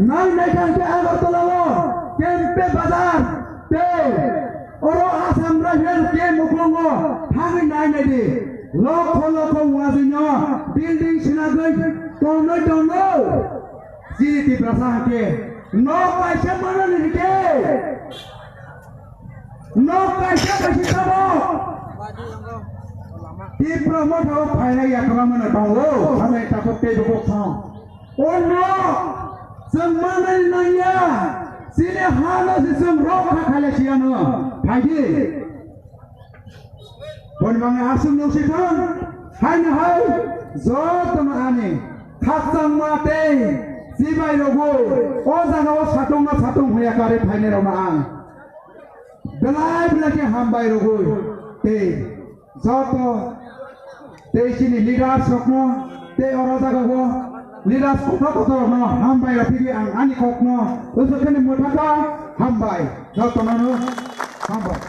Nang nekan ke Agartala Kempe Bazar te oro Assam Rajel ke Muklongo thang nai nai di lokho wazinyo building sinagai tono siri prasah ke no paisa mana ni ke no paisa sabo di promote ho phaina ya kamana tawo hame takut te bok thang oh no Semana nanya, sini halu sisum roka kali siano, pagi. Pon bangai asum nusikan, hanya hai, zot mahani, khasang mate, sibai rogo, oza gawa satung huya kare phaine romang. Belai belaki hambai rogo, te, zot te sini ligar sokno, te oroza gawa. Liras kotor no hambai rapigi ang ani kok no usukane mutaka hambai jotono hambai